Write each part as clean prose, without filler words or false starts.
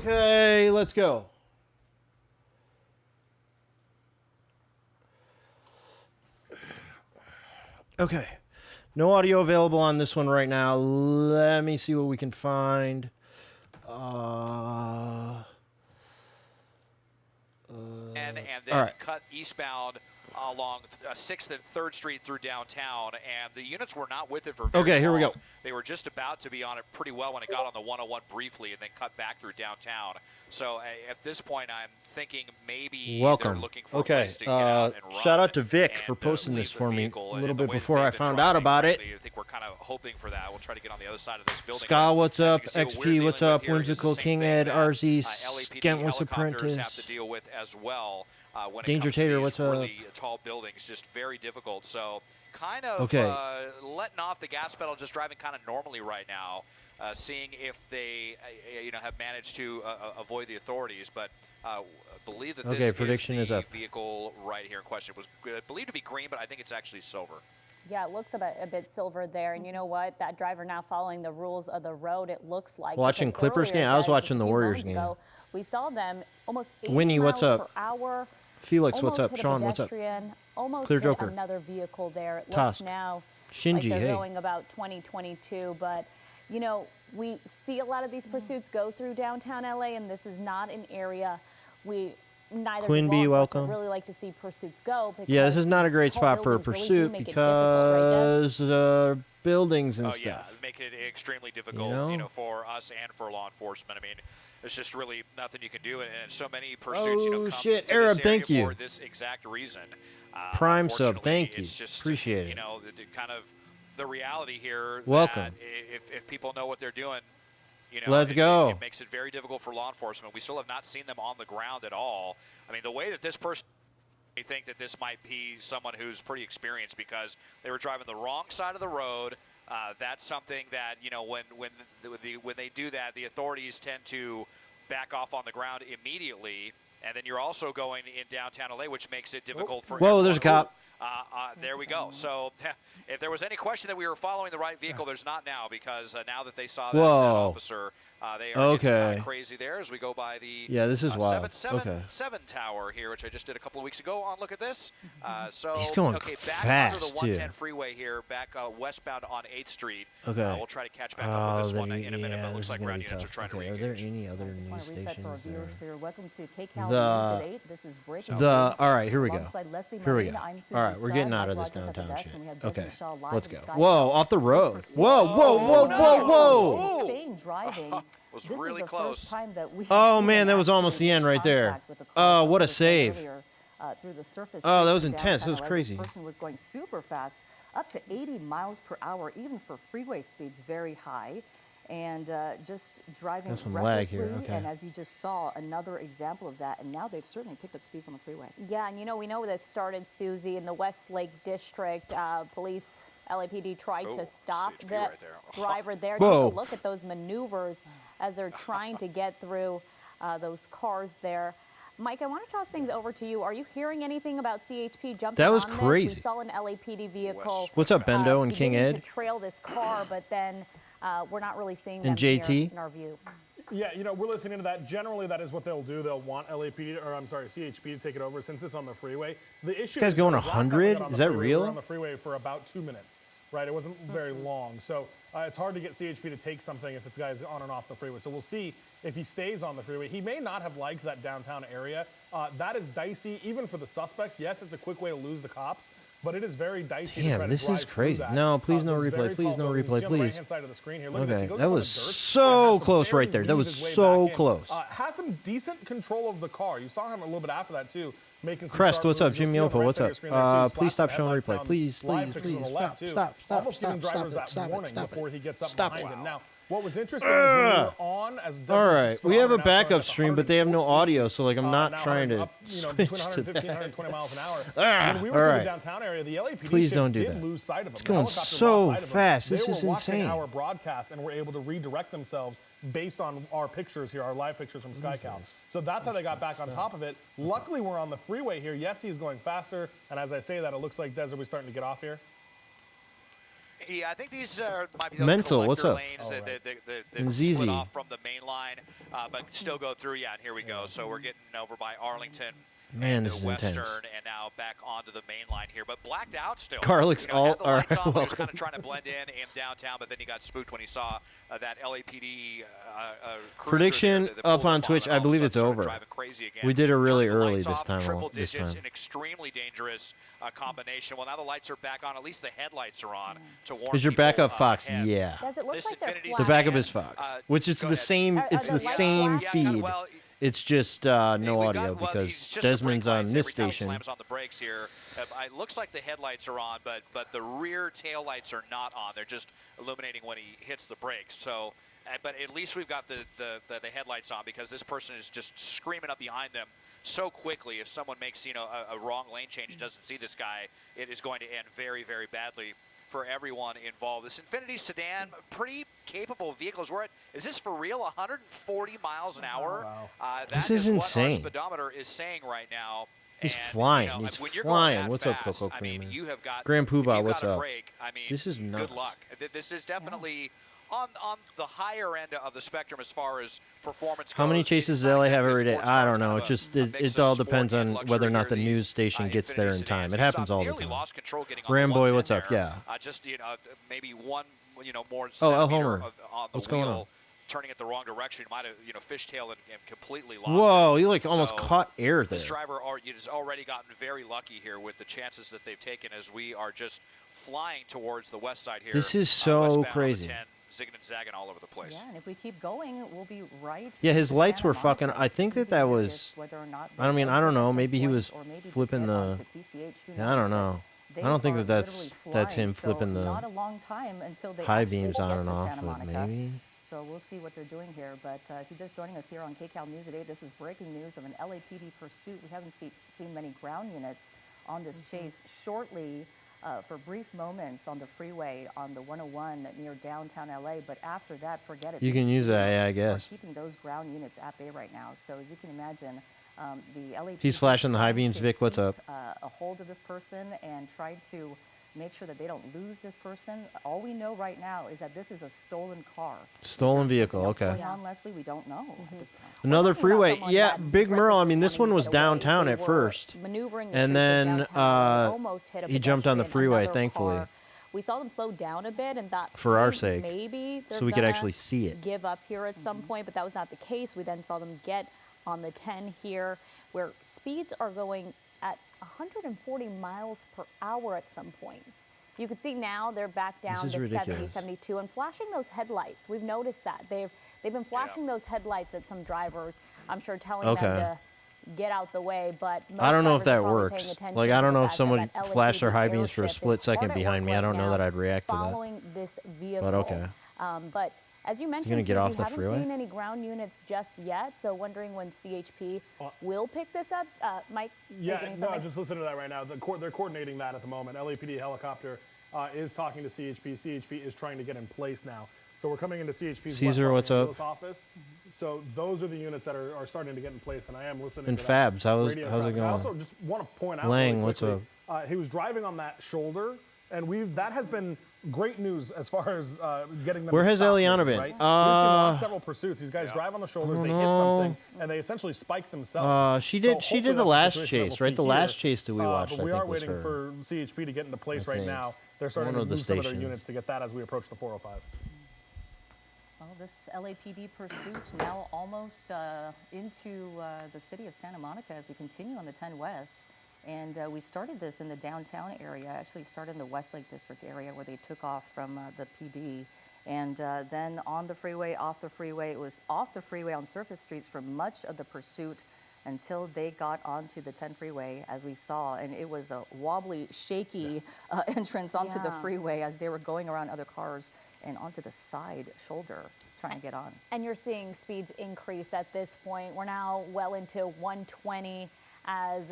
Okay, let's go. Okay. No audio available on this one right now. Let me see what we can find. And then all right. cut eastbound along 6th and 3rd Street through downtown, and the units were not with it for very Okay, here long. we go. They were just about to be on it pretty well when it got on the 101 briefly and then cut back through downtown. So at this point, I'm thinking maybe they're looking for a place to get out and run. Shout out to Vic for posting this for me a little bit before I found out about it. I think we're kind of hoping for that. We'll try to get on the other side of this building. Ska, what's up? XP, what's up? Here is the Whimsical same King thing Ed, that, RZ, LAPD Scantless helicopters have Apprentice. to deal with as well. When Danger it comes Tater, to these what's up? really tall buildings, just very difficult. So kind of letting off the gas pedal, just driving kind of normally right now, seeing if they have managed to avoid the authorities. But believe that this prediction is up. Vehicle right here in question was believed to be green, but I think it's actually silver. Yeah, it looks a bit silver there. And you know what? That driver now following the rules of the road, it looks like. Watching Clippers game? I was watching the Warriors game. We saw them almost 80 Winnie, miles what's up? per hour. Felix, what's up? Sean, what's up? Almost Clear hit Joker. another vehicle there. It Tusk. looks now Shinji, like they're hey. going about 2022. But, you know, we see a lot of these pursuits go through downtown LA, and this is not an area neither Quinn B, welcome. really like to see pursuits go. Yeah, this is not a great spot for a pursuit because buildings and stuff. Yeah, make it extremely difficult, for us and for law enforcement. I mean, there's just really nothing you can do, and so many pursuits, come shit, to Arab, this area thank you. for this exact reason. Prime sub, Unfortunately, thank you. it's just, Appreciate it. Kind of the reality here. Welcome. That if people know what they're doing, let's go. It makes it very difficult for law enforcement. We still have not seen them on the ground at all. I mean, the way that this person, I think that this might be someone who's pretty experienced because they were driving the wrong side of the road. That's something that, when they do that, the authorities tend to back off on the ground immediately. And then you're also going in downtown LA, which makes it difficult for Whoa, there's a cop. There we go. So if there was any question that we were following the right vehicle, there's not now, because now that they saw that officer, they are getting crazy there as we go by the this is wild. 777 tower here, which I just did a couple of weeks ago on Look at This. So he's going back fast, onto the 110 freeway here, back westbound on 8th Street. Okay. We'll try to catch back up with this one in a minute, but it looks like ground units are trying to Are there any other news stations? Welcome to KCAL News at 8. This is breaking news. All right, here we go. Here we go. All right, we're getting out of this downtown shit. Okay, let's go. Whoa, off the road. Whoa, whoa, whoa, whoa, whoa. Insane driving. Was really close. Oh man, that was almost the end right there. Oh, what a save. Oh, that was intense. That was crazy. The person was going super fast, up to 80 miles per hour, even for freeway speeds very high. And just driving recklessly, and as you just saw, another example of that, and now they've certainly picked up speeds on the freeway. Yeah, and we know this started, Susie, in the Westlake District. Police, LAPD tried to stop the driver there. Take a look at those maneuvers as they're trying to get through those cars there. Mike, I want to toss things over to you. Are you hearing anything about CHP jumping That was on crazy. this? We saw an LAPD vehicle. What's up, Bendo and King Ed? To trail this car, but then we're not really seeing them and JT here in our view. Yeah, we're listening to that. Generally, that is what they'll do. They'll want CHP to take it over since it's on the freeway. The issue. This guy's going 100. Is that real? We were on the freeway for about 2 minutes. Right, it wasn't very long, so it's hard to get CHP to take something if it's guys on and off the freeway. So we'll see if he stays on the freeway. He may not have liked that downtown area. That is dicey, even for the suspects. Yes, it's a quick way to lose the cops, but it is very dicey. Damn, this is crazy. No, please no replay. Please no replay, please. On the right-hand side of the screen here. Look at this. That was so close right there. That was so close. Has some decent control of the car. You saw him a little bit after that too. Crest, what's up? Jimmy Opo, what's up? Please stop showing replay. Please, stop. Before he gets up behind him. Now, what was interesting is when we were on as all right, we have a backup stream, but they have no audio, so I'm not trying to switch to that. 120 miles an hour. When we were to the downtown area, the LAPD did lose sight of him. It's going so fast. This is insane. They were watching our broadcast and were able to redirect themselves based on our pictures here, our live pictures from SkyCal. So that's how they got back on top of it. Luckily, we're on the freeway here. Yes, he's going faster, and as I say that, it looks like Des, are we starting to get off here? Yeah, I think these might be those Mental, what's up? lanes that Zizi. split off from the main line, but still go through. Yeah, and here we go. So we're getting over by Arlington. Man, and this is Western, intense. And now back onto the main line here, but blacked out still. Garlic's all all right. He was welcome. kind of trying to blend in downtown, but then he got spooked when he saw that LAPD prediction there that up pulled on him Twitch. and I all of a believe sudden it's started over. driving crazy again. We did it really Turned the early lights this off, time. triple digits, an extremely dangerous combination. Well, now the lights are back on. At least the headlights are on to warn. Is your people backup Fox? ahead. Yeah. Does it look This like they're Infinity flat? The backup is Fox, which it's go the ahead. same. Are It's the the lights same flat? feed. Well, It's just no we've audio got- well, because it's just the Desmond's brake on lights. this Every time he station. slams on the brakes here. It looks like the headlights are on, but the rear tail lights are not on. They're just illuminating when he hits the brakes. So, but at least we've got the headlights on because this person is just screaming up behind them so quickly. If someone makes a wrong lane change and doesn't see this guy, it is going to end very, very badly for everyone involved. This Infiniti sedan, pretty capable vehicles. Is this for real? 140 miles an hour? Wow. This is insane. What our speedometer is saying right now. He's And, flying. you know, He's when you're flying. going that What's up, fast, Coco I mean, Creamer? you have got Grand if Poobah, you've what's got a up? break, I mean, This is nuts. good luck. This is definitely on the higher end of the spectrum as far as performance goes. How many chases It's do not they have exactly every day? sports I cars, don't know. kind It of just a mix it of all sport depends and on luxury whether or not here, the news these, station gets Infiniti there in sedans. time. It You happens saw all the nearly time. lost control getting on Ramboy, the left what's end up? there. Yeah. Just maybe one more Oh, El centimeter Homer. on the What's wheel. going on? Turning it the wrong direction, might have fishtailed and completely lost. Whoa, it. you like almost So, caught air there. This driver has already gotten very lucky here with the chances that they've taken as we are just flying towards the west side here. This is so westbound on the crazy. 10, zigging and zagging all over the place. Yeah, and if we keep going, we'll be right. Yeah, his to lights Santa were fucking. Monica. I think So you that can was. notice whether or not I mean, they I don't exit know. at some Maybe he point, was or maybe just flipping get the. onto PCH, who Yeah, I don't knows, know. but I don't think they that are that's literally him flying, flipping so the not a long time until they high actually beams get on and to off. Santa But Monica. maybe. So we'll see what they're doing here. But if you're just joining us here on KCAL News at 8, this is breaking news of an LAPD pursuit. We haven't seen many ground units on this chase. Shortly, for brief moments on the freeway on the 101 near downtown LA, but after that, forget it. You These can use that, speeds yeah, I are guess. keeping those ground units at bay right now. So as you can imagine, the LAPD He's flashing the high trying beams. to Vic, what's keep, up? A hold of this person and try to make sure that they don't lose this person. All we know right now is that this is a stolen car. Stolen Is there vehicle, something else okay. going on, Leslie? We don't know at this point. Another talking about freeway. someone Yeah, that Big Merle. I mean, this recklessly one was wanted to get away. downtown They at were first. maneuvering the And streets of then, downtown. They almost hit a he jumped on the pedestrian, freeway, another thankfully. car. We saw them slow down a bit and thought For our hey, sake, maybe they're so we could gonna actually see it. give up here at some point, but that was not the case. We then saw them get on the 10 here, where speeds are going at 140 miles per hour at some point. You can see now they're back down is to 70, ridiculous. 72 and flashing those headlights. We've noticed that. They've been flashing those headlights at some drivers, I'm sure telling them to get out the way, but most I don't know if drivers are that probably works. paying attention Like, to I don't the know if fact that someone that flashed their LAPD high beams for a airship split is second hard at behind work me. I right don't know now that I'd react to that. following this vehicle. But okay. But as you mentioned, gonna get off Susie, the haven't freeway? seen any ground units just yet, so wondering when CHP will pick this up. Mike? Yeah, getting no, something? just listen to that right now. They're coordinating that at the moment. LAPD helicopter is talking to CHP. CHP is trying to get in place now. So we're coming into CHP's Caesar, West what's Los up? Angeles office. So those are the units that are starting to get in place, and I am listening And to that Fabs, how's radio it traffic. I going? also just want to point out Lang, really what's quickly, he was driving on that shoulder, and that has been great news as far as getting them Where to has stop Eliana moving, been? right? We've seen the last several pursuits. These guys drive on the shoulders, they hit something, and they essentially spike themselves. She So did hopefully the that's last situation that chase, we'll right? see The here. last chase that we watched, But I we think, are was waiting her. for CHP to get into place I right think. now. They're starting One to of the move some of their stations. units to get that as we approach the 405. Well, this LAPD pursuit now almost into the city of Santa Monica as we continue on the 10 West. And we started this in the downtown area, actually started in the Westlake District area where they took off from the PD. And then on the freeway, off the freeway. It was off the freeway on surface streets for much of the pursuit until they got onto the 10 freeway, as we saw. And it was a wobbly, shaky entrance onto the freeway as they were going around other cars and onto the side shoulder trying to get on. And you're seeing speeds increase at this point. We're now well into 120 as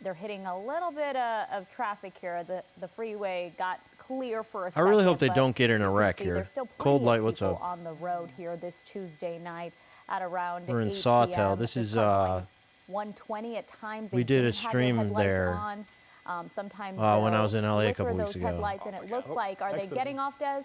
they're hitting a little bit of traffic here. The freeway got clear for a second. I really hope they but don't get in a you can wreck see here. there's still Cold plenty Light, of what's people up? on the road here this Tuesday night at around We're in 8 Sawtell. p.m. This It's is, currently 120 at times. we They did do a have their stream headlights there. on. Sometimes when I was in LA a couple flicker weeks those ago. headlights, and it looks like, are they getting off, Des?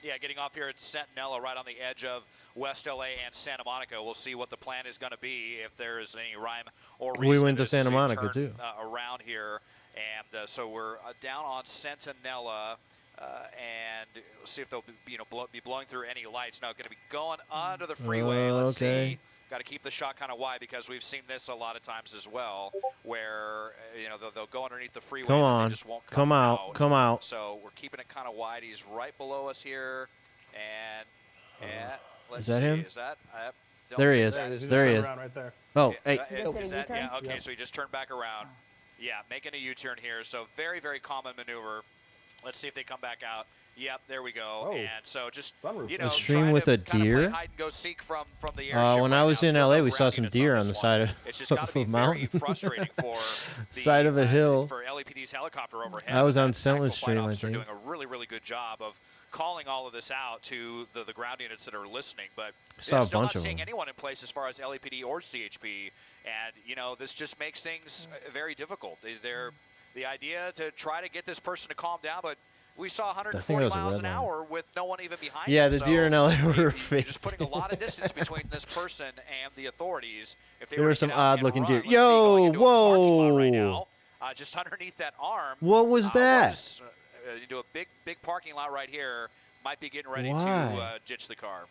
Yeah, getting off here at Centinela, right on the edge of West LA and Santa Monica. We'll see what the plan is going to be, if there's any rhyme or reason. We went to this Santa is a Monica, turn, too. Around here, and so we're down on Centinela, and we'll see if they'll be blowing through any lights. Now, going to be going under the freeway. Let's see. Got to keep the shot kind of wide, because we've seen this a lot of times as well, where they'll go underneath the freeway. Come on, and they just won't come out. Come out. So we're keeping it kind of wide. He's right below us here, and let's is that see. him? Is that? There he is. There he is. Right there. Oh, hey. Is that, yeah, okay, Yep. so he just turned back around. Yeah, making a U-turn here. So very, very common maneuver. Let's see if they come back out. Yep, there we go. Oh. And so just, Stream with a deer? hide and go seek from the airship when right I was now. in Still LA, no we saw ground some units deer on on the this side one. of It's just gotta a be mountain. very frustrating for the side of a hill. for LAPD's helicopter overhead. I was on That tactical Sentinel's flight stream, I officer think. doing a really, really good job of calling all of this out to the ground units that are listening, but Saw a still bunch not of seeing them. anyone in place as far as LAPD or CHP, and this just makes things very difficult. The idea to try to get this person to calm down, but we saw 140 miles an hour with no one even behind Yeah, him. the deer in LA were You're fake. just putting a lot of distance between this person and the authorities. If they There were were to some get out and odd-looking run, deer. let's see, going into a parking lot right Whoa! now, just underneath that arm. What was that? Into a big parking lot right here. Might be getting ready Why? to ditch the car.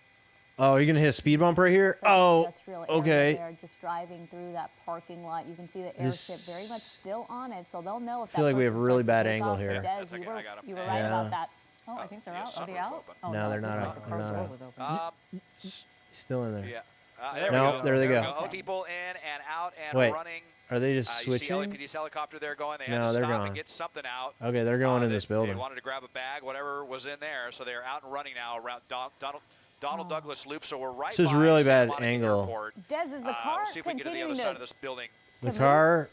Oh, you're gonna hit a speed bump right here? Such an Oh, industrial area okay. there, just driving through that parking lot. You can see the airship very much still on it, so they'll know if I feel like we have a really bad angle here. Des, That's okay, you were, I got 'em. you were right Yeah. about that. Oh, I think they're yeah, out. Are they sunroof's out? open. Oh, No, they're it looks not like out. the car They're door not was open. He's still in there. Yeah. There No, we go. there they go. Oh, people in and out and Wait, running. are they just You see switching? LAPD's helicopter there going. They No, had to they're stop gone. and get something out. Okay, they're going in this They building. wanted to grab a bag, whatever was in there, so they're out and running now around Donald Douglas Loop. So we're right This is by really Santa bad Monica angle. Airport. Des, is the car We'll see if we can get to the continuing other to side of this building. The move? car.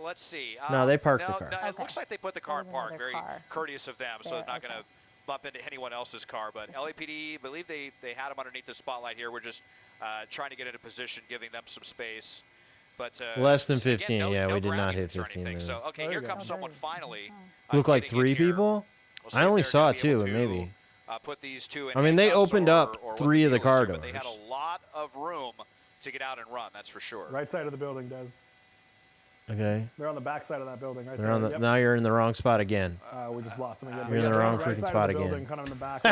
Let's see. No, they parked the no, car. No, it Okay. looks like they put the car in There's park. another Very car. courteous of them, so There, they're not going to bump into anyone else's car. But LAPD, believe they had them underneath the spotlight here. We're just trying to get into position, giving them some space. But Less than again, 15. no yeah, we did ground not hit units or 15 anything. minutes. So okay, There here you comes go. someone Oh, there it is. finally. Look like getting in 3 here. people? We'll see I if only they're saw gonna be 2, able but to, maybe. Put these two in I mean, they handcuffs opened or up what 3 the of the deal is car here, but They had doors. a lot of room to get out and run. That's for sure. Right side of the building, Des. Okay. They're on the back side of that building, right They're there. on the. Yep. Now you're in the wrong spot again. We just lost them again. You're in Yeah, the they're on wrong right freaking side of spot the building, again. kind of in the back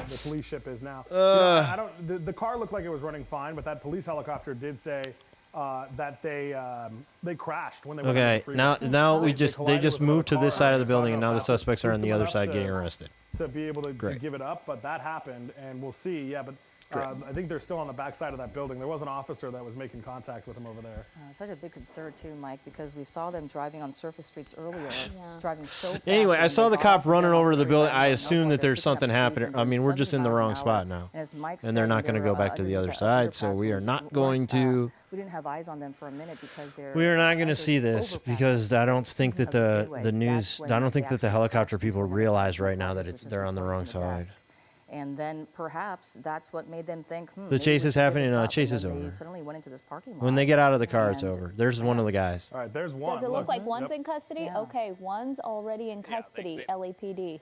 of the police ship is now. I don't. The car looked like it was running fine, but that police helicopter did say that they crashed when they went Okay. over the freeway. Now They they collided just with another moved to car this side of the and building, and decided now the not to suspects are on the scoop them other enough side to- getting arrested. to be able to Great. give it up, but that happened, and we'll see. Yeah, but I think they're still on the back side of that building. There was an officer that was making contact with them over there. Such a big concern too, Mike, because we saw them driving on surface streets earlier, driving so fast. Anyway, I and saw they the got off cop running again on over to the very building. bad I road. assume No, that they're there's picking up something speeds happening. and I going mean, we're just in the 70 wrong miles an spot hour. now. And, as Mike And they're said, not gonna they're, go back to the other underneath side, that so overpass. we are not going to- We didn't have eyes on them for a minute because they're. We are not going to under see the this overpass, because like I you don't said, think that of the the freeway. the news. That's when I don't think they that the actually helicopter crashed into people one of the realize backup right now that cars, it's which is they're on the reported wrong from the side. desk. And then perhaps that's what made them think, The maybe chase we is should give happening. this No, the up. chase And is then over. They suddenly went into this parking lot. When they get out of the car, it's And- over. There's one of the guys. All right, there's one. Does it look like one's Yep. in custody? Yeah. Okay, one's already in they- custody, LAPD.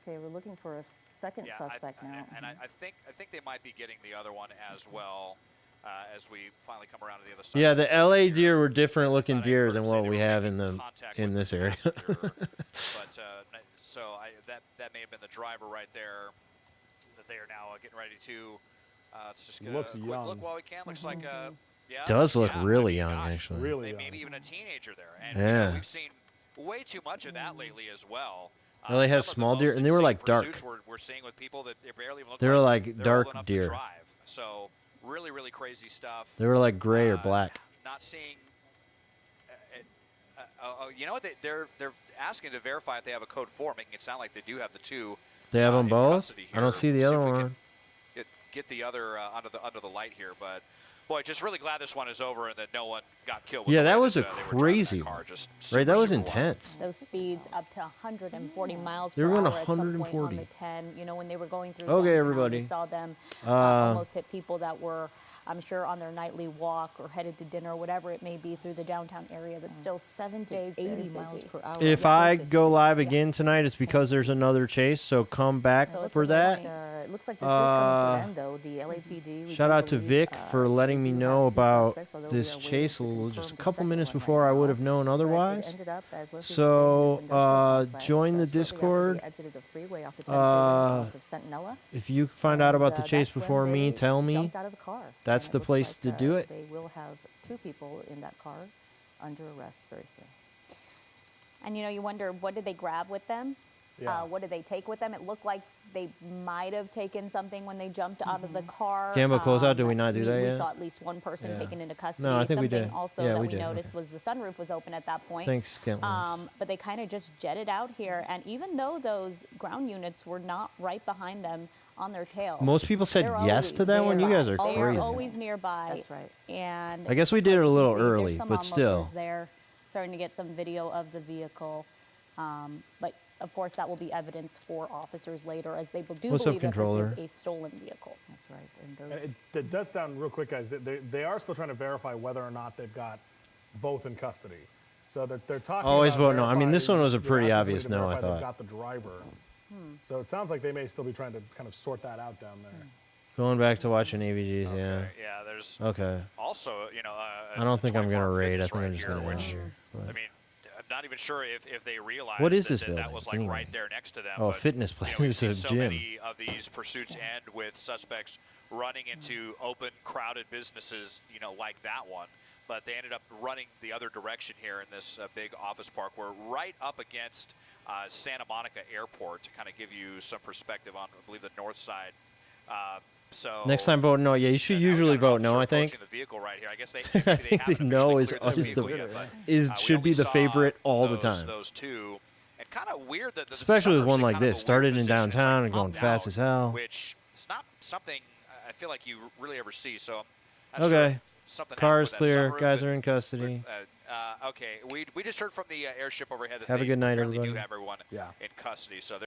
Okay, we're looking for a second Yeah, suspect now. I think they might be getting the other one as well, as we finally come around to the other side. Yeah, of the the LA here. deer were different looking But I deer heard than say what they we were have making in the contact in with this the area. passenger. But so that may have been the driver right there. That they are now getting ready to. Let's just get Looks a quick young. look while we can. Looks like yeah. Does look yeah, really I mean, young, gosh, actually. Really Maybe young. even a teenager there. And Yeah. we've seen way too much of that lately as well. Well, they have some of the small most deer, and they were, insane like, dark. pursuits We're seeing with people that they barely even look They were like they're old dark enough deer. To drive. So really, really crazy stuff. They were like gray or black. Not seeing. You know what? They're asking to verify if they have a code 4, making it sound like they do have the 2. They have them in both. custody I don't here. see the We'll other if we one. can Get the other under the light here, but Boy, just really glad this one is over and that no one got killed. Yeah, that was a a crazy one. Right, that was intense. Those speeds up to 140 miles They per were going hour at some point 140. on the 10. You know, when they were going through Okay, downtown, everybody. we saw them almost hit people that were, I'm sure, on their nightly walk or headed to dinner, whatever it may be, through the downtown area, but still 70 stays to very 80 busy. miles per hour. If The I surface go live speeds. again tonight, it's because there's another chase, so come back So it's for that. It looks like this is coming to an end, though. The LAPD. we Shout do out to believe, Vic for letting they me do know have two about suspects, although we this are waiting chase to confirm just a the couple second minutes one right before I would now. have known But otherwise. it ended up, as Leslie was saying, So, in this industrial complex, join the shortly after Discord. they exited the freeway off the 10 freeway off of Centinela. If you find out about the And, chase that's when before me, they tell me. jumped out of the car. That's And the it looks place like, to do it. They will have 2 people in that car under arrest very soon. And you know, you wonder, what did they grab with them? Yeah. What did they take with them? It looked like they might have taken something when they jumped out of the car. Gambo closeout, did we not do that We yet? saw at least one person Yeah. taken into custody. No, I think we Something did. also Yeah, that we we did, noticed okay. was the sunroof was open at that point. Thanks, Skintless. But they kind of just jetted out here, and even though those ground units were not right behind them on their tail, Most people said they're yes to always that one. You guys are nearby. They're crazy. always nearby. That's right. And I guess we did it a like you little see, there's early, some but onlookers still. there starting to get some video of the vehicle. But of course, that will be evidence for officers later, as they do What's up, believe that controller? this is a stolen vehicle. That's right. And And those it does sound real quick, guys. They are still trying to verify whether or not they've got both in custody. So they're talking. Always about vote no. I mean, this one was a verifying- pretty they're asking obvious somebody to no, I verify thought. they've got the driver. So it sounds like they may still be trying to kind of sort that out down there. Going back to watching AVGs, yeah. Yeah, there's Okay. also, you know, I don't think I'm gonna raid. I think I'm right just here, gonna end which, here. I but- mean, I'm not even sure if they realized What is that, this that building, was like anyway? right there next to them. Oh, a but, fitness you know, place. we've It's seen a so gym. many of these pursuits end with suspects running into open, crowded businesses, you know, like that one. But they ended up running the other direction here in this big office park. We're right up against Santa Monica Airport to kind of give you some perspective on, I believe, the north side. So Next time, vote no. Yeah, you should now we usually got an vote no, officer I think. approaching the vehicle right here. I guess they, I maybe think haven't the no officially is cleared the is the vehicle yet, but, is we should be only the saw favorite all the those- time. Those two, and kind of weird that the Especially with suburbs one in like kind of this, a weird started in position. It's downtown like and going pumped fast out, as hell. which is not something I feel like you really ever see. So I'm not Okay. sure something happened Car's with that clear. sunroof Guys that- are in custody. Okay, we just heard from the airship overhead that Have a they good night, currently do everybody. have everyone Yeah. in custody. So